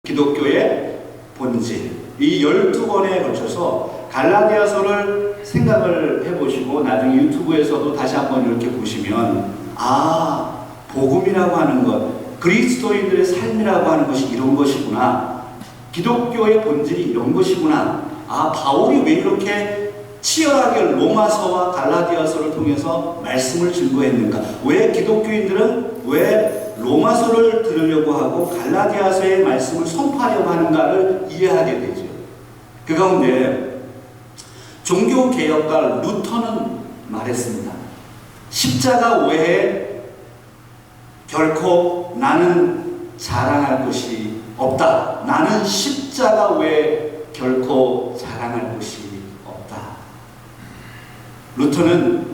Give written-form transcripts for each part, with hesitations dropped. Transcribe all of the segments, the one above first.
기독교의 본질, 이 12번에 걸쳐서 갈라디아서를 생각을 해보시고 나중에 유튜브에서도 다시 한번 이렇게 보시면 복음이라고 하는 것, 그리스도인들의 삶이라고 하는 것이 이런 것이구나, 기독교의 본질이 이런 것이구나, 바울이 왜 이렇게 치열하게 로마서와 갈라디아서를 통해서 말씀을 증거했는가, 왜 기독교인들은 왜 로마서를 들으려고 하고 갈라디아서의 말씀을 선포하려고 하는가를 이해하게 되죠. 그 가운데 종교개혁가 루터는 말했습니다. 십자가 외에 결코 나는 자랑할 것이 없다. 나는 십자가 외에 결코 자랑할 것이 없다. 루터는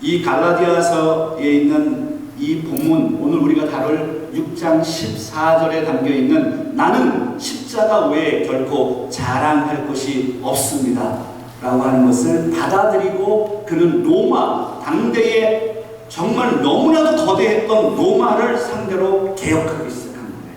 이 갈라디아서에 있는 이 본문, 오늘 우리가 다룰 6장 14절에 담겨있는 나는 십자가 외에 결코 자랑할 것이 없습니다 라고 하는 것을 받아들이고, 그는 로마, 당대에 정말 너무나도 거대했던 로마를 상대로 개혁하기 시작한 거예요.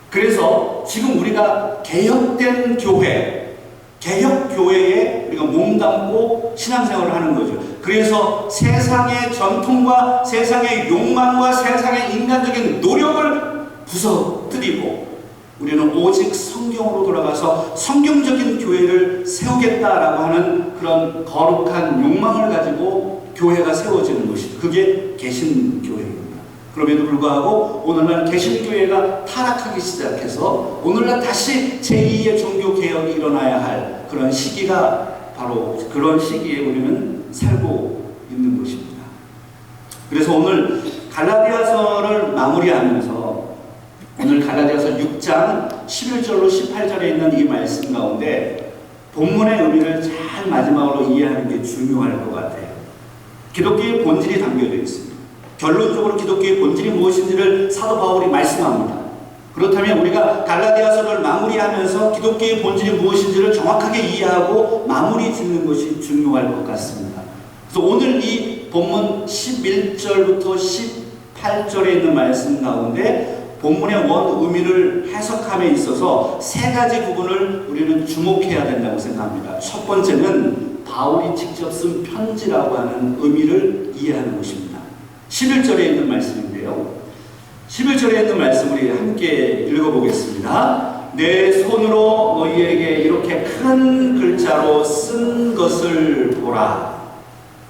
그래서 지금 우리가 개혁된 교회, 개혁교회에 우리가 몸담고 신앙생활을 하는 거죠. 그래서 세상의 전통과 세상의 욕망과 세상의 인간적인 노력을 부서뜨리고 우리는 오직 성경으로 돌아가서 성경적인 교회를 세우겠다라고 하는 그런 거룩한 욕망을 가지고 교회가 세워지는 것이죠. 그게 개신교회입니다. 그럼에도 불구하고 오늘날 개신교회가 타락하기 시작해서 오늘날 다시 제2의 종교개혁이 일어나야 할 그런 시기가 바로 그런 시기에 우리는 살고 있는 것입니다. 그래서 오늘 갈라디아서를 마무리하면서 오늘 갈라디아서 6장 11절로 18절에 있는 이 말씀 가운데 본문의 의미를 잘 마지막으로 이해하는 게 중요할 것 같아요. 기독교의 본질이 담겨져 있습니다. 결론적으로 기독교의 본질이 무엇인지를 사도 바울이 말씀합니다. 그렇다면 우리가 갈라디아서를 마무리하면서 기독교의 본질이 무엇인지를 정확하게 이해하고 마무리 짓는 것이 중요할 것 같습니다. 그래서 오늘 이 본문 11절부터 18절에 있는 말씀 가운데 본문의 원 의미를 해석함에 있어서 세 가지 부분을 우리는 주목해야 된다고 생각합니다. 첫 번째는 바울이 직접 쓴 편지라고 하는 의미를 이해하는 것입니다. 11절에 있는 말씀인데요. 11절에 있는 말씀 우리 함께 읽어보겠습니다. 내 손으로 너희에게 이렇게 큰 글자로 쓴 것을 보라.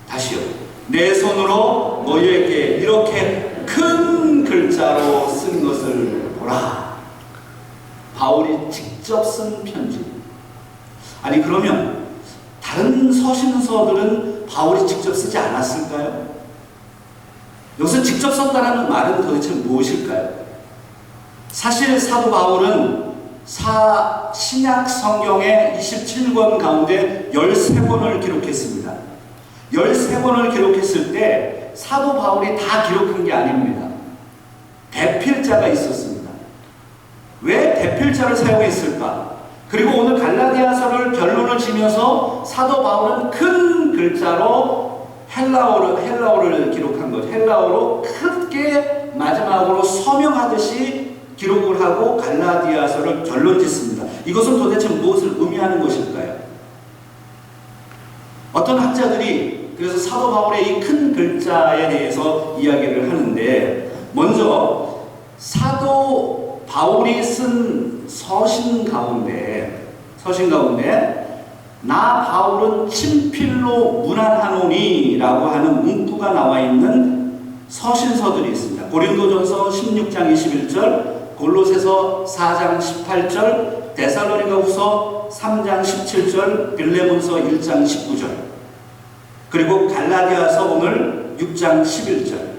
다시요. 내 손으로 너희에게 이렇게 큰 글자로 쓴 것을 보라. 바울이 직접 쓴 편지. 아니 그러면 다른 서신서들은 바울이 직접 쓰지 않았을까요? 여기서 직접 썼다는 말은 도대체 무엇일까요? 사실 사도 바울은 신약 성경의 27권 가운데 13권을 기록했습니다. 13권을 기록했을 때 사도 바울이 다 기록한 게 아닙니다. 대필자가 있었습니다. 왜 대필자를 사용했을까? 그리고 오늘 갈라디아서를 결론을 지면서 사도 바울은 큰 글자로 헬라어를 기록한 것, 헬라어로 크게 마지막으로 서명하듯이 기록을 하고 갈라디아서를 결론 짓습니다. 이것은 도대체 무엇을 의미하는 것일까요? 어떤 학자들이 그래서 사도 바울의 이 큰 글자에 대해서 이야기를 하는데, 먼저 사도 바울이 쓴 서신 가운데 나 바울은 친필로 문안하노니 라고 하는 문구가 나와 있는 서신서들이 있습니다. 고린도전서 16장 21절, 골로새서 4장 18절, 데살로니가후서 3장 17절, 빌레몬서 1장 19절, 그리고 갈라디아서 오늘 6장 11절.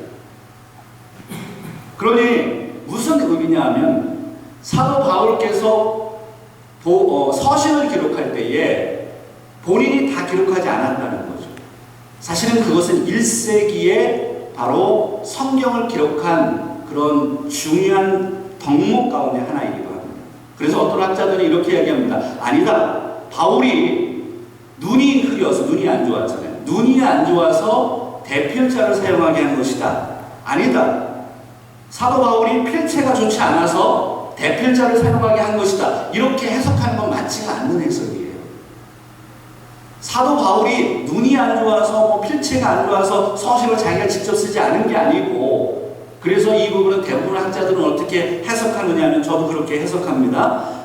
그러니 무슨 의미냐 하면 사도 바울께서 서신을 기록할 때에 본인이 다 기록하지 않았다는 거죠. 사실은 그것은 1세기에 바로 성경을 기록한 그런 중요한 덕목 가운데 하나이기도 합니다. 그래서 어떤 학자들이 이렇게 이야기합니다. 아니다. 바울이 눈이 흐려서, 눈이 안 좋았잖아요. 눈이 안 좋아서 대필자를 사용하게 한 것이다. 아니다. 사도 바울이 필체가 좋지 않아서 대필자를 사용하게 한 것이다. 이렇게 해석하는 건 맞지가 않는 해석이에요. 사도 바울이 눈이 안 좋아서 필체가 안 좋아서 서신을 자기가 직접 쓰지 않은 게 아니고, 그래서 이 부분은 대부분 학자들은 어떻게 해석하느냐 하면 저도 그렇게 해석합니다.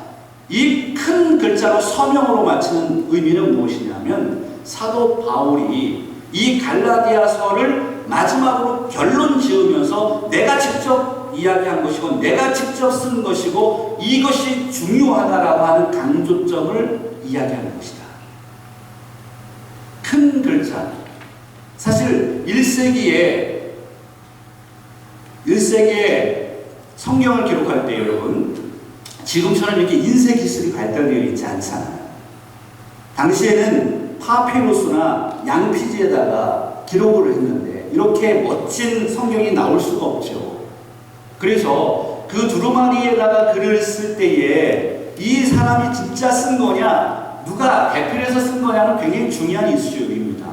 이 큰 글자로 서명으로 맞추는 의미는 무엇이냐면 사도 바울이 이 갈라디아서를 마지막으로 결론 지으면서 내가 직접 이야기한 것이고 내가 직접 쓴 것이고 이것이 중요하다라고 하는 강조점을 이야기하는 것이다. 큰 글자. 사실 1세기에 성경을 기록할 때 여러분, 지금처럼 이렇게 인쇄 기술이 발달되어 있지 않잖아요. 당시에는 파피루스나 양피지에다가 기록을 했는데 이렇게 멋진 성경이 나올 수가 없죠. 그래서 그 두루마리에다가 글을 쓸 때에 이 사람이 진짜 쓴 거냐, 누가 대필해서 쓴 거냐는 굉장히 중요한 이슈입니다.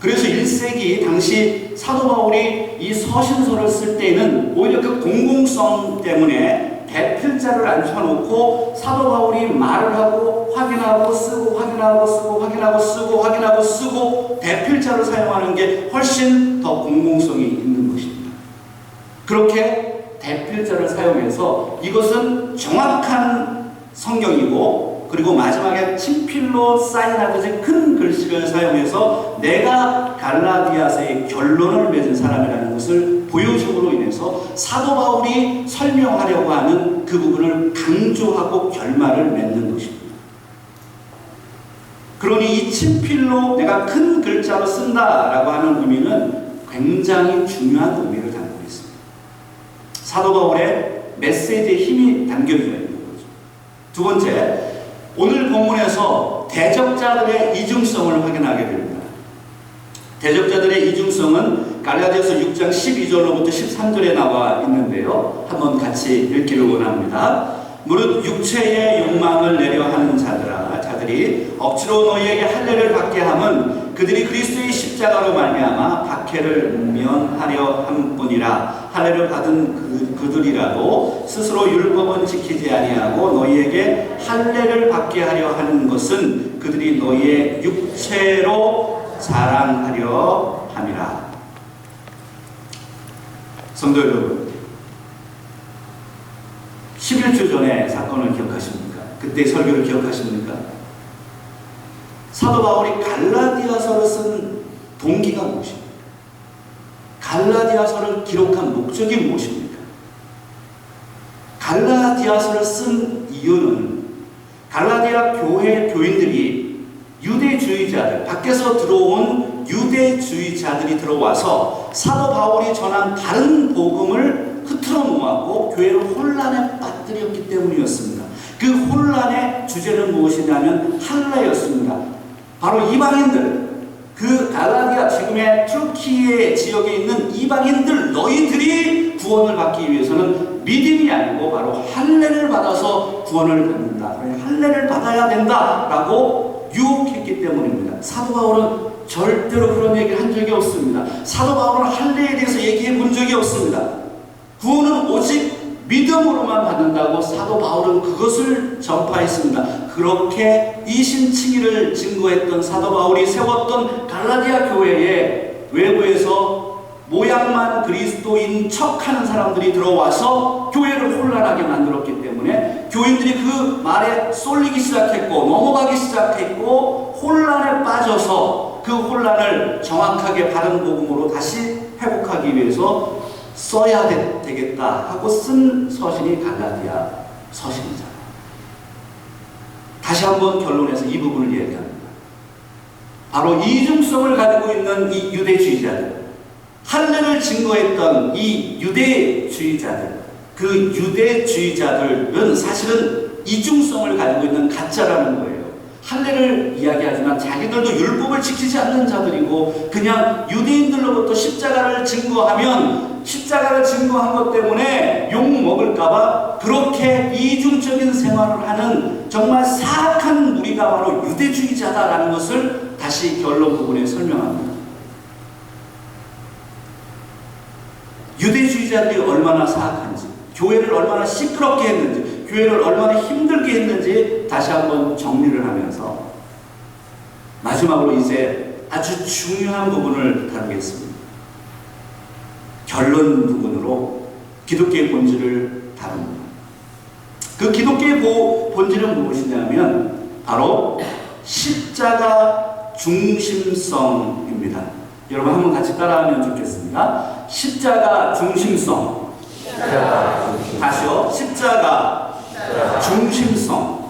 그래서 1세기 당시 사도 바울이 이 서신서를 쓸 때는 오히려 그 공공성 때문에 대필자를 앉혀놓고 사도 바울이 말을 하고 확인하고 쓰고 확인하고 쓰고 확인하고 쓰고 확인하고 쓰고 대필자를 사용하는 게 훨씬 더 공공성이 있는 것입니다. 그렇게 대필자를 사용해서 이것은 정확한 성경이고, 그리고 마지막에 친필로 사인하듯이 큰 글씨를 사용해서 내가 갈라디아서의 결론을 맺은 사람이라는 것을 보여줌으로 인해서 사도 바울이 설명하려고 하는 그 부분을 강조하고 결말을 맺는 것입니다. 그러니 이 친필로 내가 큰 글자로 쓴다라고 하는 의미는 굉장히 중요한 의미를 담고 있습니다. 사도 바울의 메시지에 힘이 담겨져 있는 거죠. 두 번째, 오늘 본문에서 대적자들의 이중성을 확인하게 됩니다. 대적자들의 이중성은 갈라디아서 6장 12절로부터 13절에 나와 있는데요. 한번 같이 읽기를 원합니다. 무릇 육체의 욕망을 내려하는 자들이 억지로 너희에게 할례를 받게 함은 그들이 그리스도의 십자가로 말미암아 박해를 면하려 함뿐이라. 할례를 받은 그들이라도 스스로 율법은 지키지 아니하고 너희에게 할례를 받게 하려 하는 것은 그들이 너희의 육체로 자랑하려 함이라. 성도 여러분, 11주 전에 사건을 기억하십니까? 그때 설교를 기억하십니까? 사도 바울이 갈라디아서를 쓴 동기가 무엇입니까? 갈라디아서를 기록한 목적이 무엇입니까? 갈라디아서를 쓴 이유는 갈라디아 교회 교인들이 유대주의자들, 밖에서 들어온 유대주의자들이 들어와서 사도 바울이 전한 다른 복음을 흐트러 놓았고 교회를 혼란에 빠뜨렸기 때문이었습니다. 그 혼란의 주제는 무엇이냐면 할례였습니다. 바로 이방인들, 그 갈라디아, 지금의 튀르키예 지역에 있는 이방인들, 너희들이 구원을 받기 위해서는 믿음이 아니고 바로 할례를 받아서 구원을 받는다. 할례를 받아야 된다라고 유혹했기 때문입니다. 사도 바울은 절대로 그런 얘기를 한 적이 없습니다. 사도 바울은 할례에 대해서 얘기해 본 적이 없습니다. 구원은 오직 믿음으로만 받는다고 사도 바울은 그것을 전파했습니다. 그렇게 이신칭의를 증거했던 사도 바울이 세웠던 갈라디아 교회에 외부에서 모양만 그리스도인 척하는 사람들이 들어와서 교회를 혼란하게 만들었기 때문에 교인들이 그 말에 쏠리기 시작했고 넘어가기 시작했고 혼란에 빠져서 그 혼란을 정확하게 바른 복음으로 다시 회복하기 위해서 써야 되겠다 하고 쓴 서신이 갈라디아 서신이잖아요. 다시 한번 결론에서 이 부분을 얘기합니다. 바로 이중성을 가지고 있는 이 유대주의자들, 할례를 증거했던 이 유대주의자들, 그 유대주의자들은 사실은 이중성을 가지고 있는 가짜라는 거예요. 할례를 이야기하지만 자기들도 율법을 지키지 않는 자들이고 그냥 유대인들로부터 십자가를 증거하면 십자가를 증거한 것 때문에 욕 먹을까봐 그렇게 이중적인 생활을 하는 정말 사악한 무리가 바로 유대주의자다라는 것을 다시 결론 부분에 설명합니다. 유대주의자들이 얼마나 사악한지, 교회를 얼마나 시끄럽게 했는지, 교회를 얼마나 힘들게 했는지 다시 한번 정리를 하면서 마지막으로 이제 아주 중요한 부분을 다루겠습니다. 결론 부분으로 기독교의 본질을 다룹니다. 그 기독교의 본질은 무엇이냐면 바로 십자가 중심성입니다. 여러분 한번 같이 따라하면 좋겠습니다. 십자가 중심성. 다시요. 십자가 중심성.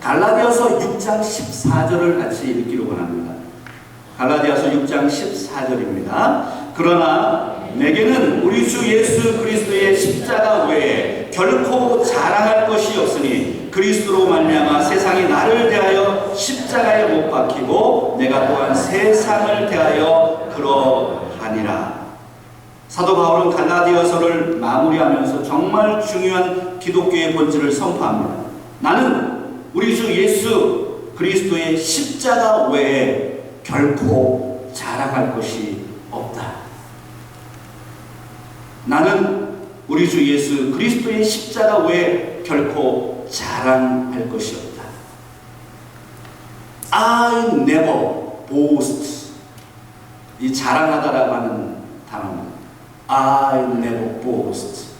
갈라디아서 6장 14절을 같이 읽기로 원합니다. 갈라디아서 6장 14절입니다. 그러나 내게는 우리 주 예수 그리스도의 십자가 외에 결코 자랑할 것이 없으니 그리스도로 말미암아 세상이 나를 대하여 십자가에 못 박히고 내가 또한 세상을 대하여 그러하니라. 사도 바울은 갈라디아서를 마무리하면서 정말 중요한 기독교의 본질을 선포합니다. 나는 우리 주 예수 그리스도의 십자가 외에 결코 자랑할 것이 없다. 나는 우리 주 예수 그리스도의 십자가 외에 결코 자랑할 것이 없다. I never boast. 이 자랑하다라고 하는 단어입니다. I never boast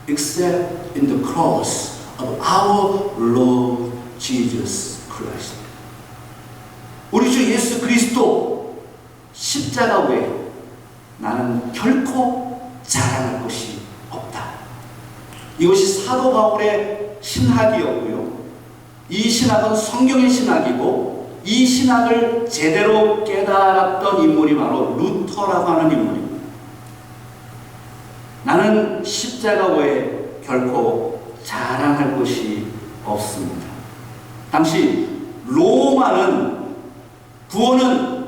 except in the cross of our Lord Jesus Christ. 우리 주 예수 그리스도 십자가 외에 나는 결코 자랑할 것이 없다. 이것이 사도 바울의 신학이었고요. 이 신학은 성경의 신학이고 이 신학을 제대로 깨달았던 인물이 바로 루터라고 하는 인물입니다. 나는 십자가 외에 결코 자랑할 것이 없습니다. 당시 로마는 구원은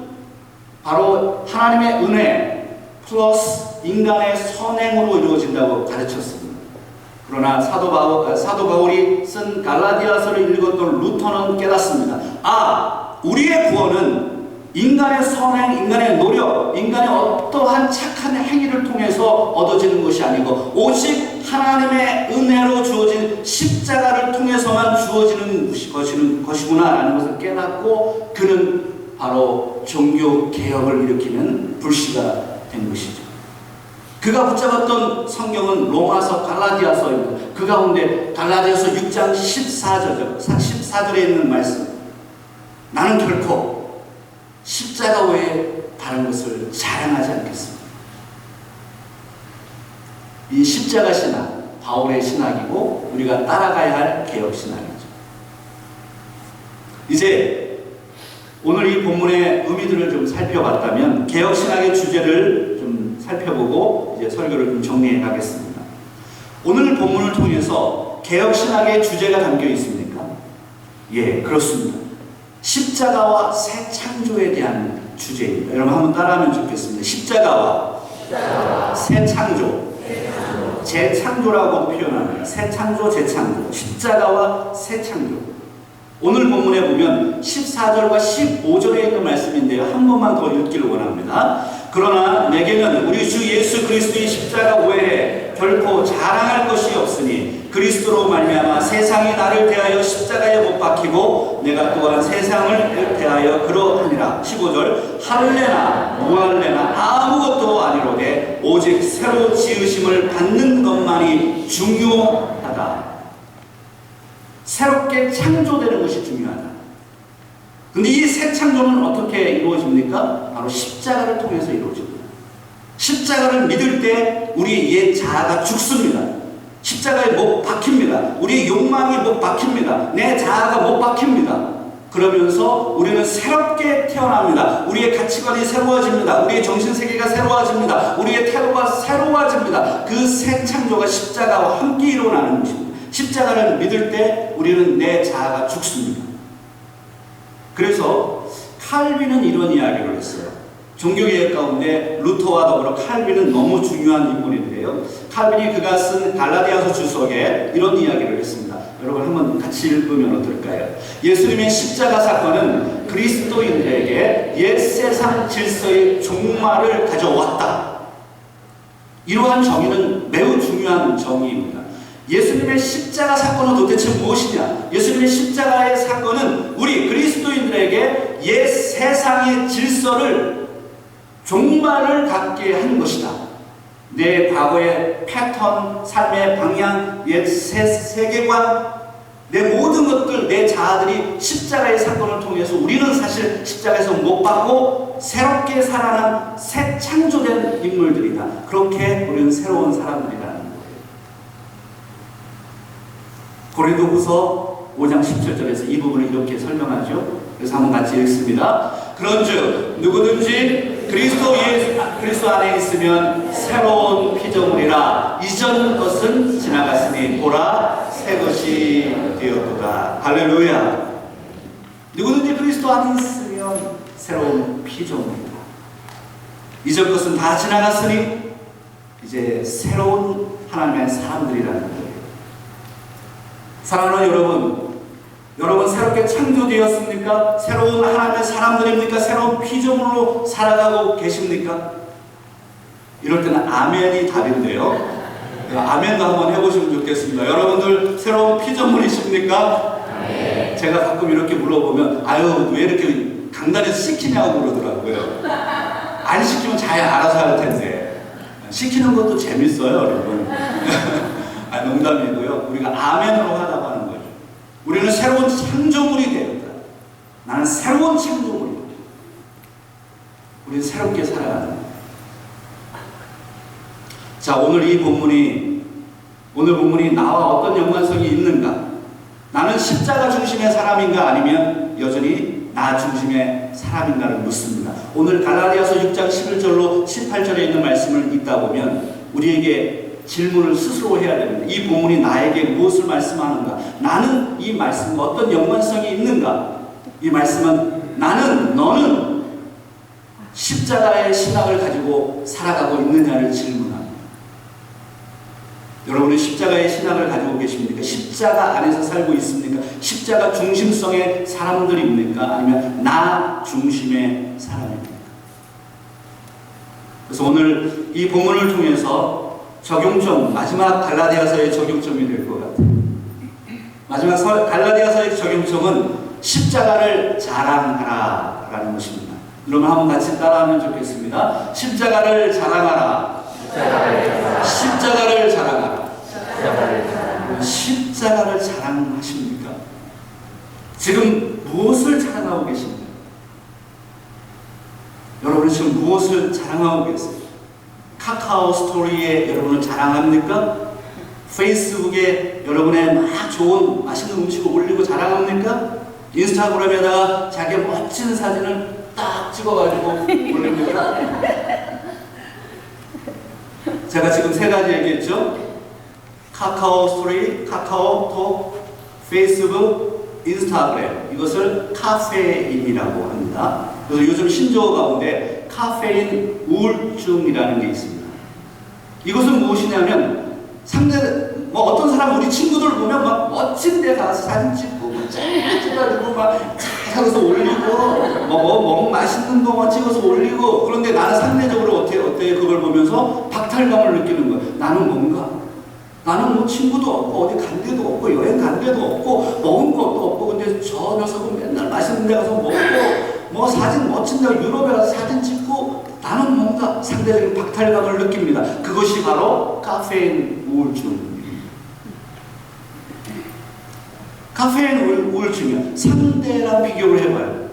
바로 하나님의 은혜 플러스 인간의 선행으로 이루어진다고 가르쳤습니다. 그러나 사도 바울이 쓴 갈라디아서를 읽었던 루터는 깨닫습니다. 우리의 구원은 인간의 선행, 인간의 노력, 인간의 어떠한 착한 행위를 통해서 얻어지는 것이 아니고 오직 하나님의 은혜로 주어진 십자가를 통해서만 주어지는 것이구나라는 것을 깨닫고 그는 바로 종교 개혁을 일으키는 불씨가 된 것이죠. 그가 붙잡았던 성경은 로마서, 갈라디아서입니다. 그 가운데 갈라디아서 6장 14절에 있는 말씀. 나는 결코 십자가 외에 다른 것을 자랑하지 않겠습니다. 이 십자가 신학, 바울의 신학이고 우리가 따라가야 할 개혁 신학이죠. 이제 오늘 이 본문의 의미들을 좀 살펴봤다면 개혁 신학의 주제를 좀 살펴보고 이제 설교를 좀 정리해 가겠습니다. 오늘 본문을 통해서 개혁 신학의 주제가 담겨 있습니까? 예, 그렇습니다. 십자가와 새 창조에 대한 주제입니다. 여러분 한번 따라하면 좋겠습니다. 십자가와 새 창조. 재창조라고 표현합니다. 새 창조, 재창조. 십자가와 새 창조. 오늘 본문에 보면 14절과 15절에 있는 말씀인데요. 한 번만 더 읽기를 원합니다. 그러나 내게는 우리 주 예수 그리스도의 십자가 외에 결코 자랑할 것이 없으니 그리스도로 말미암아 세상이 나를 대하여 십자가에 못 박히고 내가 또한 세상을 대하여 그러하니라. 15절 할래나 무할래나 아무것도 아니로되 오직 새로 지으심을 받는 것만이 중요하다. 새롭게 창조되는 것이 중요하다. 근데 이 새 창조는 어떻게 이루어집니까? 바로 십자가를 통해서 이루어집니다. 십자가를 믿을 때 우리 옛 자아가 죽습니다. 십자가에 못 박힙니다. 우리의 욕망이 못 박힙니다. 내 자아가 못 박힙니다. 그러면서 우리는 새롭게 태어납니다. 우리의 가치관이 새로워집니다. 우리의 정신세계가 새로워집니다. 우리의 태도가 새로워집니다. 그 새 창조가 십자가와 함께 일어나는 것입니다. 십자가를 믿을 때 우리는 내 자아가 죽습니다. 그래서 칼빈은 이런 이야기를 했어요. 종교개혁 가운데 루터와 더불어 칼빈은 너무 중요한 인물인데요. 칼빈이 그가 쓴 갈라디아서 주석에 이런 이야기를 했습니다. 여러분 한번 같이 읽으면 어떨까요? 예수님의 십자가 사건은 그리스도인들에게 옛 세상 질서의 종말을 가져왔다. 이러한 정의는 매우 중요한 정의입니다. 예수님의 십자가 사건은 도대체 무엇이냐? 예수님의 십자가의 사건은 우리 그리스도인들에게 옛 세상의 질서를 종말을 갖게 한 것이다. 내 과거의 패턴, 삶의 방향, 옛 세계관, 내 모든 것들, 내 자아들이 십자가의 사건을 통해서 우리는 사실 십자가에서 못 받고 새롭게 살아난 새 창조된 인물들이다. 그렇게 우리는 새로운 사람들이라는 거예요. 고린도후서 5장 17절에서 이 부분을 이렇게 설명하죠. 그래서 한번 같이 읽습니다. 그런즉 누구든지 그리스도 안에 있으면 새로운 피조물이라. 이전 것은 지나갔으니 보라 새 것이 되었도다. 할렐루야. 누구든지 그리스도 안에 있으면 새로운 피조물이다. 이전 것은 다 지나갔으니 이제 새로운 하나님의 사람들이라는 거예요. 사랑하는 여러분 새롭게 창조되었습니까? 새로운 하나님의 사람들입니까? 새로운 피조물로 살아가고 계십니까? 이럴 때는 아멘이 답인데요. 아멘도 한번 해보시면 좋겠습니다. 여러분들 새로운 피조물이십니까? 네. 제가 가끔 이렇게 물어보면 아유 왜 이렇게 강단에서 시키냐고 그러더라고요. 안 시키면 잘 알아서 할 텐데. 시키는 것도 재밌어요, 여러분. 농담이고요. 우리가 아멘으로 하라고 하는 거죠. 우리는 새로운 창조물이 되었다. 나는 새로운 창조물이다. 우리는 새롭게 살아가는 거예요. 자, 오늘 본문이 나와 어떤 연관성이 있는가? 나는 십자가 중심의 사람인가 아니면 여전히 나 중심의 사람인가를 묻습니다. 오늘 갈라디아서 6장 11절로 18절에 있는 말씀을 읽다 보면 우리에게 질문을 스스로 해야 됩니다. 이 본문이 나에게 무엇을 말씀하는가? 나는 이 말씀과 어떤 연관성이 있는가? 이 말씀은 너는 십자가의 신학을 가지고 살아가고 있느냐를 질문합니다. 여러분은 십자가의 신학을 가지고 계십니까? 십자가 안에서 살고 있습니까? 십자가 중심성의 사람들입니까? 아니면 나 중심의 사람입니까? 그래서 오늘 이 본문을 통해서 적용점, 마지막 갈라디아서의 적용점이 될 것 같아요. 마지막 갈라디아서의 적용점은 십자가를 자랑하라 라는 것입니다. 그러면 한번 같이 따라하면 좋겠습니다. 십자가를 자랑하라. 십자가를 자랑하라. 십자가를 자랑하십니까? 지금 무엇을 자랑하고 계십니까? 여러분은 지금 무엇을 자랑하고 계세요? 카카오 스토리에 여러분을 자랑합니까? 페이스북에 여러분의 막 좋은 맛있는 음식을 올리고 자랑합니까? 인스타그램에다가 자기의 멋진 사진을 딱 찍어가지고 올립니까? 제가 지금 세 가지 얘기했죠? 카카오 스토리, 카카오톡, 페이스북, 인스타그램. 이것을 카페인이라고 합니다. 그래서 요즘 신조어 가운데 카페인 우울증이라는 게 있습니다. 이것은 무엇이냐면 어떤 사람 우리 친구들 보면 막 멋진 데 가서 사진 찍고 찍어가지고 막 찾아서 올리고 맛있는 거 찍어서 올리고. 그런데 나는 상대적으로 어때 그걸 보면서 박탈감을 느끼는 거야. 나는 친구도 없고 어디 간 데도 없고 여행 간 데도 없고 먹은 것도 없고 근데 저 녀석은 맨날 맛있는 데 가서 먹고 사진 멋진 데 유럽에 가서 사진 찍고 나는 뭔가 상대적인 박탈감을 느낍니다. 그것이 바로 카페인 우울증입니다. 카페인 우울증이요. 상대랑 비교를 해봐요.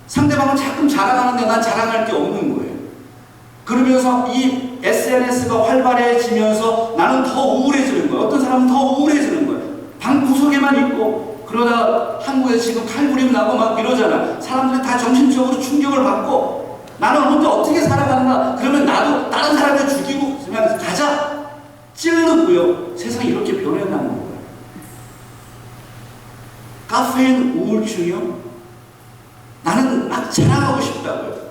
상대방은 자꾸 자랑하는데 난 자랑할 게 없는 거예요. 그러면서 이 SNS가 활발해지면서 나는 더 우울해지는 거예요. 어떤 사람은 더 우울해지는 거예요. 방 구석에만 있고 그러다 한국에서 지금 칼부림 나고 막 이러잖아. 사람들이 다 정신적으로 충격을 받고 나는 혼자 어떻게 살아가는가? 그러면 나도 다른 사람을 죽이고 그냥 가자! 찌르고요. 세상이 이렇게 변해나는 거예요. 카페인 우울증이요? 나는 막 자랑하고 싶다고요.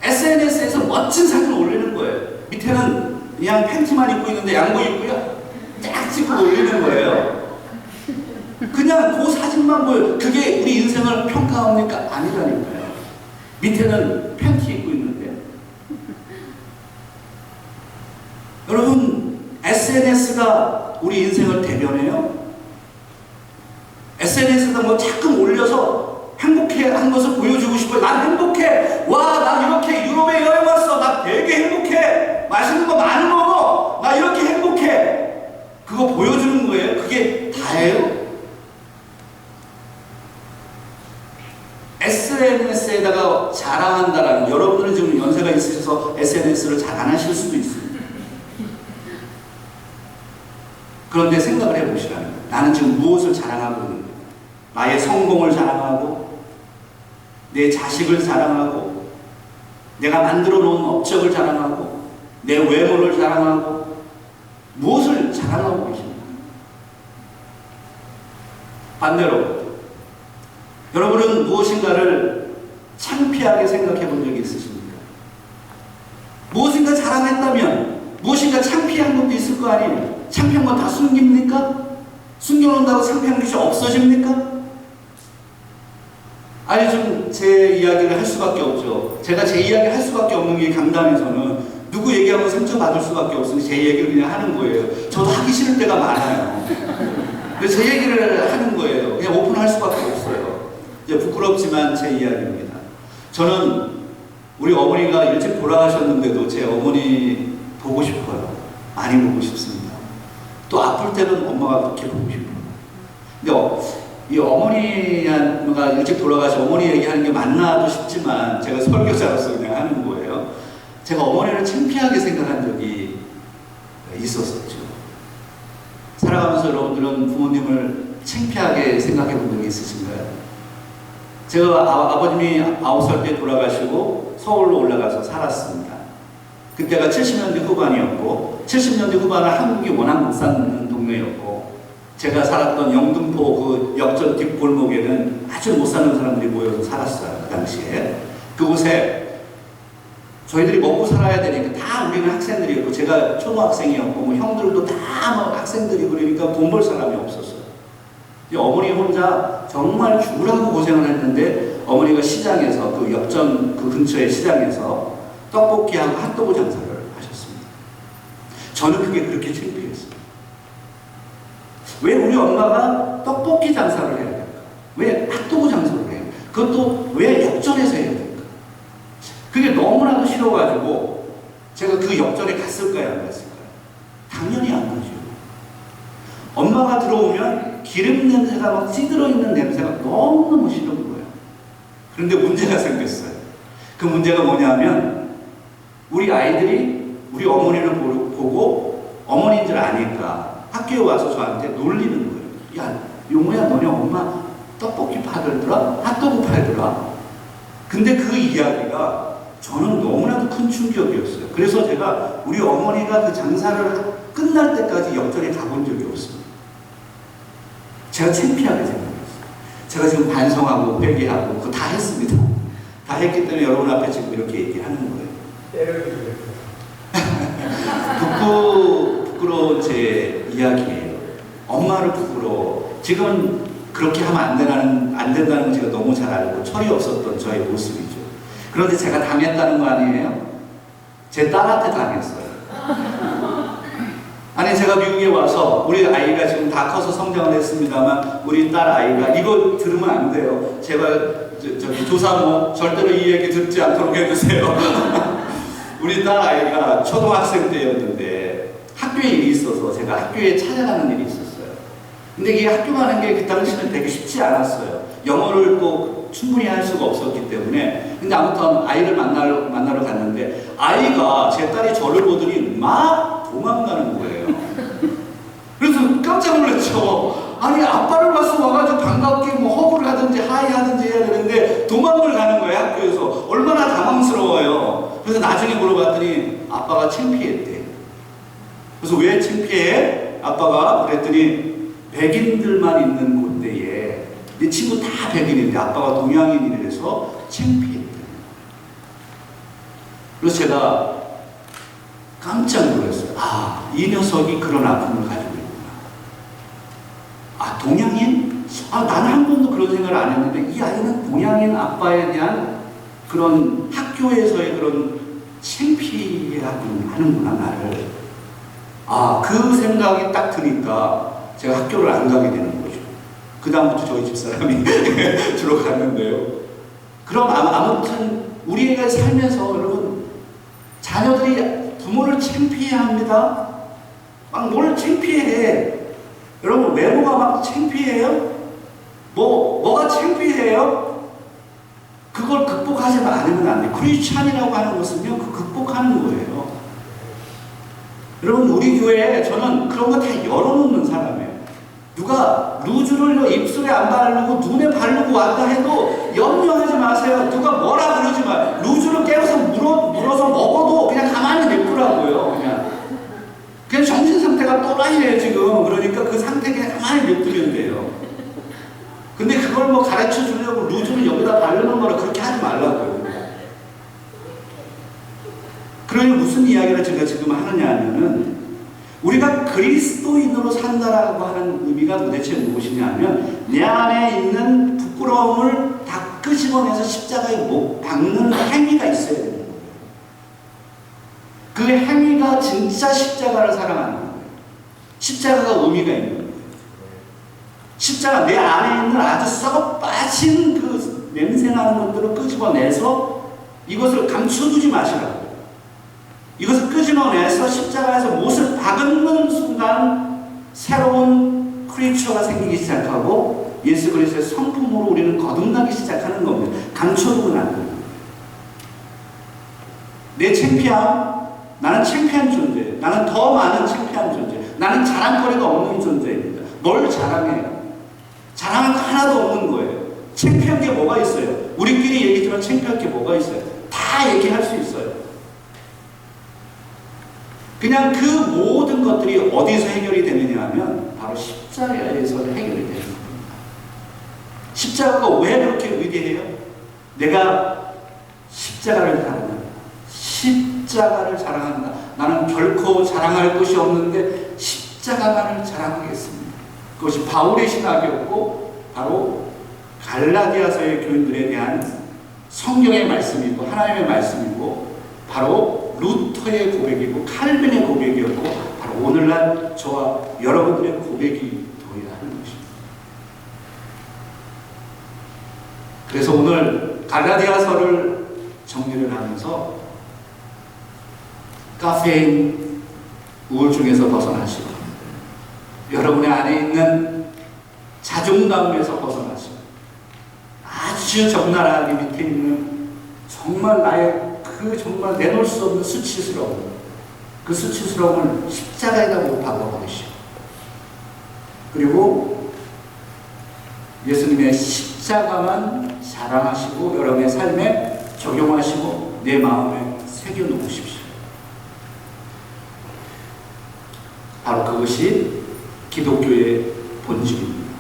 SNS에서 멋진 사진을 올리는 거예요. 밑에는 그냥 팬티만 입고 있는데 양복 입고요. 쫙 찍고 올리는 거예요. 그냥 그 사진만 보여. 그게 우리 인생을 평가합니까? 아니라니까요. 밑에는 팬티 입고 있는데. SNS가 우리 인생을 대변해요? SNS에다 뭐 자꾸 올려서 행복해한 것을 보여주고 싶어요. 난 행복해. 와, 난 이렇게 유럽에 여행 왔어. 나 되게 행복해. 맛있는 거 많이 먹어. 나 이렇게 행복해. 그거 보여주는 거예요? 그게 다예요? SNS에다가 자랑한다라는, 여러분들은 지금 연세가 있으셔서 SNS를 잘 안 하실 수도 있습니다. 그런데 생각을 해보시라는 거예요. 나는 지금 무엇을 자랑하고 있는 거예요? 나의 성공을 자랑하고, 내 자식을 자랑하고, 내가 만들어 놓은 업적을 자랑하고, 내 외모를 자랑하고, 무엇을 자랑하고 계십니까? 반대로 여러분은 무엇인가를 창피하게 생각해 본 적이 있으십니까? 무엇인가 자랑했다면 무엇인가 창피한 것도 있을 거 아니에요? 창피한 건 다 숨깁니까? 숨겨놓는다고 창피한 것이 없어집니까? 아니, 좀 제 이야기를 할 수밖에 없죠. 제가 제 이야기를 할 수밖에 없는 게 강단에서는 누구 얘기하면 상처받을 수밖에 없으니 제 얘기를 그냥 하는 거예요. 저도 하기 싫을 때가 많아요. 근데 제 얘기를 하는 거예요. 그냥 오픈할 수밖에 없어요. 이제 부끄럽지만 제 이야기입니다. 저는 우리 어머니가 일찍 돌아가셨는데도 제 어머니 보고 싶어요. 많이 보고 싶습니다. 또 아플 때는 엄마가 그렇게 보고 싶어요. 근데 이 어머니가 일찍 돌아가셔 어머니 얘기하는 게 맞나도 싶지만 제가 설교자로서 그냥 하는 거예요. 제가 어머니를 창피하게 생각한 적이 있었었죠. 살아가면서 여러분들은 부모님을 창피하게 생각해 본 적이 있으신가요? 제가 아버님이 9살 때 돌아가시고 서울로 올라가서 살았습니다. 그때가 70년대 후반이었고 70년대 후반은 한국이 워낙 못 사는 동네였고 제가 살았던 영등포 그 역전 뒷골목에는 아주 못 사는 사람들이 모여서 살았어요. 그 당시에. 그곳에 저희들이 먹고 살아야 되니까 다 우리는 학생들이었고 제가 초등학생이었고 뭐 형들도 다 뭐 학생들이고 그러니까 돈 벌 사람이 없었어요. 어머니 혼자 정말 죽으라고 고생을 했는데 어머니가 시장에서 그 역전 그 근처의 시장에서 떡볶이하고 핫도그 장사를 하셨습니다. 저는 그게 그렇게 창피했어요. 왜 우리 엄마가 떡볶이 장사를 해야 될까? 왜 핫도그 장사를 해요? 그것도 왜 역전에서 해야 될까? 그게 너무나도 싫어가지고 제가 그 역전에 갔을까요? 안 갔을까요? 당연히 안 가죠. 엄마가 들어오면 기름 냄새가 막 찌들어 있는 냄새가 너무너무 싫은 거예요. 그런데 문제가 생겼어요. 그 문제가 뭐냐면 우리 아이들이 우리 어머니를 보고 어머니인 줄 아니까 학교에 와서 저한테 놀리는 거예요. 야, 용호야, 너네 엄마 떡볶이 팔더라? 핫도그 팔더라? 근데 그 이야기가 저는 너무나도 큰 충격이었어요. 그래서 제가 우리 어머니가 그 장사를 끝날 때까지 역전에 가본 적이 없습니다. 제가 창피하게 생각했어요. 제가 지금 반성하고 회개하고 그거 다 했습니다. 다 했기 때문에 여러분 앞에 지금 이렇게 얘기하는 거예요. 부끄러운 제 이야기예요. 엄마를 부끄러워. 지금 그렇게 하면 안 된다는 걸 제가 너무 잘 알고 철이 없었던 저의 모습이죠. 그런데 제가 당했다는 거 아니에요? 제 딸한테 당했어요. 아니, 제가 미국에 와서 우리 아이가 지금 다 커서 성장을 했습니다만 우리 딸 아이가 이거 들으면 안 돼요. 제발 저기 조사모 절대로 이 얘기 듣지 않도록 해주세요. 우리 딸 아이가 초등학생 때였는데 학교에 일이 있어서 제가 학교에 찾아가는 일이 있었어요. 근데 이게 학교 가는 게 그 당시는 되게 쉽지 않았어요. 영어를 또 충분히 할 수가 없었기 때문에. 근데 아무튼 아이를 만나러 갔는데 아이가 제 딸이 저를 보더니 막 도망가는 거예요. 그래서 깜짝 놀랐죠. 아니, 아빠를 봐서 와가지고 반갑게 뭐 허그를 하든지 하이 하든지 해야 되는데 도망을 가는 거예요, 학교에서. 얼마나 당황스러워요. 그래서 나중에 물어봤더니 아빠가 창피했대. 그래서 왜 창피해? 아빠가 그랬더니 백인들만 있는 곳대에 내 친구 다 백인인데 아빠가 동양인이라서 창피했대. 그래서 제가 깜짝 놀랐어요. 아, 이 녀석이 그런 아픔을 가지고 있구나. 아, 동양인? 아, 나는 한 번도 그런 생각을 안 했는데 이 아이는 동양인 아빠에 대한 그런 학교에서의 그런 창피하는구나, 나를. 그 생각이 딱 드니까 제가 학교를 안 가게 되는 거죠. 그 다음부터 저희 집사람이 주로 갔는데요. 그럼 아무튼 우리가 살면서 여러분, 자녀들이 부모를 창피해야 합니다. 막 뭘 창피해? 여러분, 외모가 막 창피해요? 뭐가 창피해요? 그걸 극복하지 않으면 안 돼. 크리스찬이라고 하는 것은요, 그 극복하는 거예요. 여러분, 우리 교회에 저는 그런 거 다 열어놓는 사람이에요. 누가 루즈를 입술에 안 바르고 눈에 바르고 왔다 해도 염려하지 마세요. 누가 뭐라 그러지 마. 루즈를 깨워서 물어서 먹어도 그냥 가만히 냅두라고요. 그냥 정신 상태가 또라이래요 지금. 그러니까 그 상태 그냥 가만히 냅두면 돼요. 근데 그걸 뭐 가르쳐 주려고 루즈를 여기다 바르는 거라 그렇게 하지 말라고요. 그러니 무슨 이야기를 제가 지금 하느냐 하면은, 우리가 그리스도인으로 산다라고 하는 의미가 도대체 무엇이냐 하면, 내 안에 있는 부끄러움을 다 끄집어내서 십자가에 못 박는 행위가 있어야 되는 거예요. 그 행위가 진짜 십자가를 사랑하는 거예요. 십자가가 의미가 있는 거예요. 십자가, 내 안에 있는 아주 썩어 빠진 그 냄새나는 것들을 끄집어내서 이것을 감춰두지 마시라고. 이것을 끄집어내서 십자가에서 못을 박는 순간 새로운 크리처가 생기기 시작하고 예수 그리스도의 성품으로 우리는 거듭나기 시작하는 겁니다. 감춰두면 안 됩니다. 내 창피함, 나는 창피한 존재, 나는 더 많은 창피한 존재, 나는 자랑거리가 없는 존재입니다. 뭘 자랑해요? 자랑할 거 하나도 없는 거예요. 창피한 게 뭐가 있어요? 우리끼리 얘기지만 창피할 게 뭐가 있어요? 다 얘기할 수 있어요. 그냥 그 모든 것들이 어디서 해결이 되느냐 하면 바로 십자가에서 해결이 되는 겁니다. 십자가가 왜 그렇게 위대해요? 내가 십자가를 자랑한다. 십자가를 자랑한다. 나는 결코 자랑할 것이 없는데 십자가만을 자랑하겠습니다. 그것이 바울의 신학이었고 바로 갈라디아서의 교인들에 대한 성경의 말씀이고 하나님의 말씀이고 바로 루터의 고백이고 칼빈의 고백이었고 바로 오늘날 저와 여러분들의 고백이 되어야 하는 것입니다. 그래서 오늘 갈라디아서를 정리를 하면서 카페인 우울증에서 벗어나시고 여러분의 안에 있는 자존감에서 벗어나시고 아주 적나라하게 밑에 있는 정말 나의 그 정말 내놓을 수 없는 수치스러움, 그 수치스러움을 십자가에다 못 박아버리시고 그리고 예수님의 십자가만 자랑하시고 여러분의 삶에 적용하시고 내 마음에 새겨놓으십시오. 바로 그것이 기독교의 본질입니다.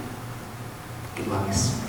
기도하겠습니다.